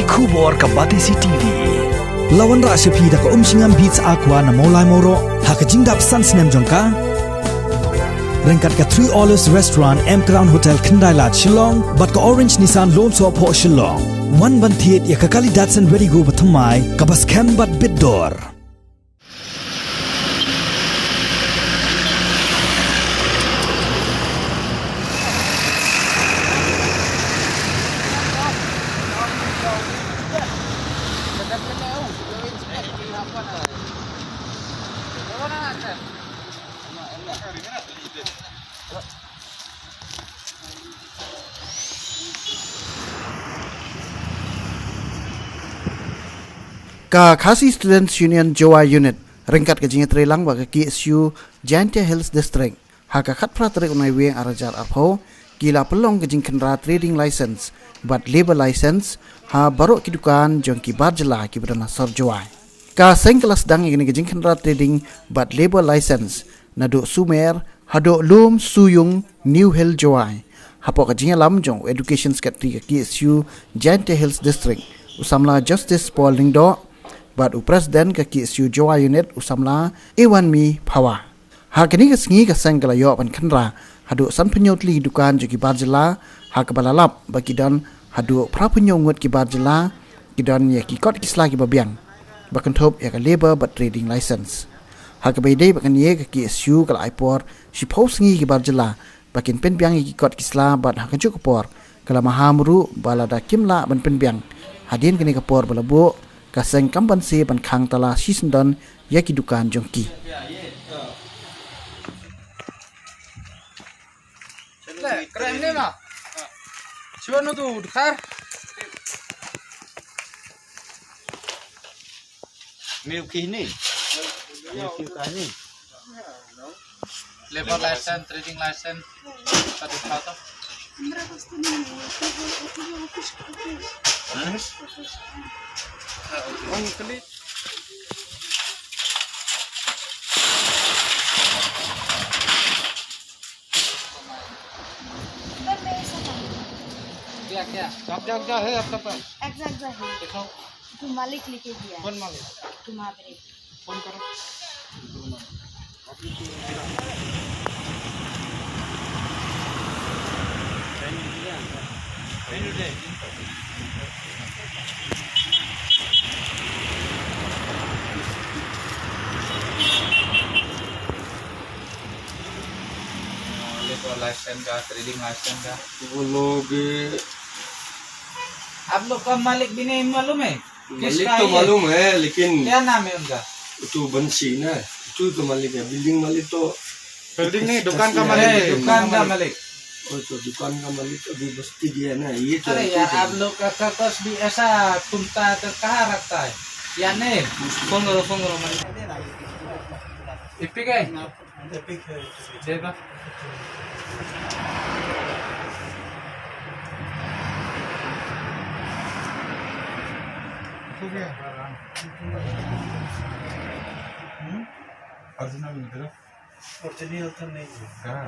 Kubor ka Batisi TV. Lawan ra sepi da ka singam beats aqua na molai moro ha ka jingdap sans nem jongka. Rengkat ka 3 Olives Restaurant M Crown Hotel Kendai Lat Shillong bat ka Orange Nissan Lone So Po Shillong. One ban thiet ya ka kali Datsun Ready Go bathamai ka bas kem bat bidor. Ka Khasi Students Union Jawa Unit rengkat ke jingat relang wa ke KSU Jaintia Hills District ha ka khat pra trek unai weng arajar arpho gila pelong ke jing kendra trading license but labor license ha baru ki dukan jong ki barjela ki berdana sor Jawa ka seng kelas dang ini ke jing kendra trading but labor license nadu Sumer hado Lum Suyung New Hill Jawa hapo ka jingalam jong education secretary ke KSU Jaintia Hills District usamla Justice Paul Lingdo Bat Presiden ke KSU Jawa Unit usamla Iwan Mi Pawa. Ha kini ke sengi ke senggala yo pan kendra hadu san penyotli dukan jogi barjela ha ke balalap bagi dan hadu pra penyongut ki barjela ki dan ya ki kot kisla ki babiang. Bakan top ya ke labor but trading license. Ha ke baidai bakan ye ke KSU kala aipor si pau sengi ki barjela bakin penbiang ki kot kisla bat ha ke cukupor kala mahamru balada kimla ban penbiang. Hadin kini ke por balabu kaseng kampansi ban khang tala sisendon yaki dukan jongki keren ni mah siapa nu tu dekar Milky ni labor license trading license satu satu on klik क्या क्या है आपका पास एग्जैक्ट है दिखाओ तो मालिक लिखे दिया कौन मालिक तुम्हारे फोन करो लाइसेंस का ट्रेडिंग लाइसेंस का वो लोग आप लोग का मालिक भी नहीं मालूम है मालिक तो मालूम है लेकिन क्या नाम है उनका तो बंसी ना तो मालिक है बिल्डिंग मालिक तो बिल्डिंग नहीं दुकान का मालिक दुकान का मालिक और तो दुकान का मालिक अभी बस्ती गया ना ये तो अरे यार आप लोग का कागज भी ऐसा तुमता तो कहाँ रखता है या नहीं फोन करो मालिक इपिक है देखा ओरिजिनल मित्र ओरिजिनल तो नहीं है कहाँ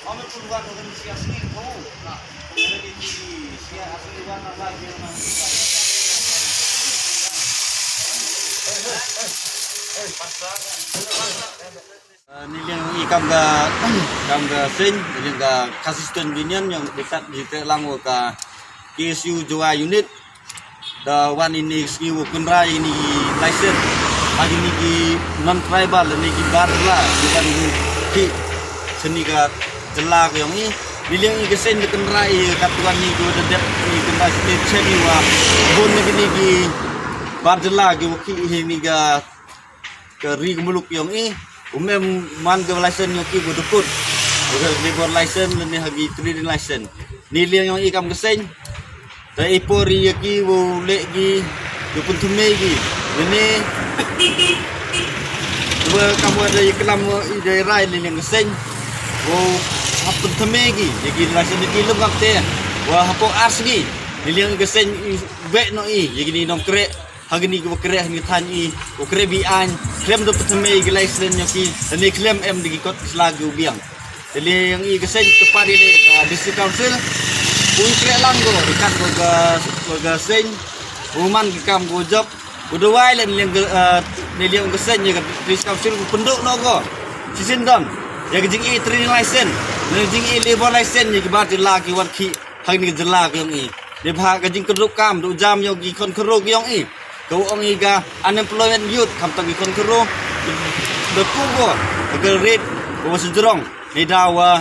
हमें पुरवान होगा सिया सिंह को ना मेरे की सिया असली वाला बात ये ना nilai ikam ga sen nilai ga Khasi Union yang dekat di Telang ka KSU Jawa Unit the one ini ski kunra ini license lagi ni ki non tribal ni ki barla bukan ki seni ka jela ko yang ni nilai ni sen di kunra i katuan ni go de ni kunra state chemi wa bon ni ki barjela ki ini ga ke ri muluk yang ni umem man ke license yang ki bodukut labor license ni hagi trading license nilai yang ikam kesen ta ipori ki wo le gi dupun thume gi ini dua kamu ada iklam ide rai ni kesen wo hapun thume gi gi license ki lebak te wa hapo ars gi nilai kesen be no i gi ni nong krek hagni ko kre ni thanyi ko kre bi an klem do petme gi license nyo ki ni klem em di kot slagu biang dili yang i gesen kepada district council pun kre langgo dekat ga sen uman ki kam go job udawai len yang niliang gesen ya district council penduk no go sisin don ya jing i training license ne jing i labor license ni ki ba la ki wat ki hagni jela yang i de bha ga jing keduk kam du jam yo gi kon kerok yang i kau orang iga unemployment youth kam tagi kon kero berkubo agar rate bawa sejurong di dawa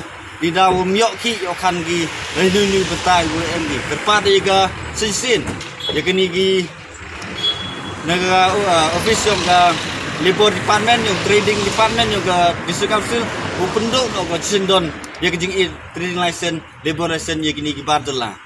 miok ki yo kan gi nu betai go mg terpada iga sinsin ya kini gi naga office yang ga labor department yang trading department yang ga district council bu penduk no go sindon ya kejing trading license labor license ya kini gi bardola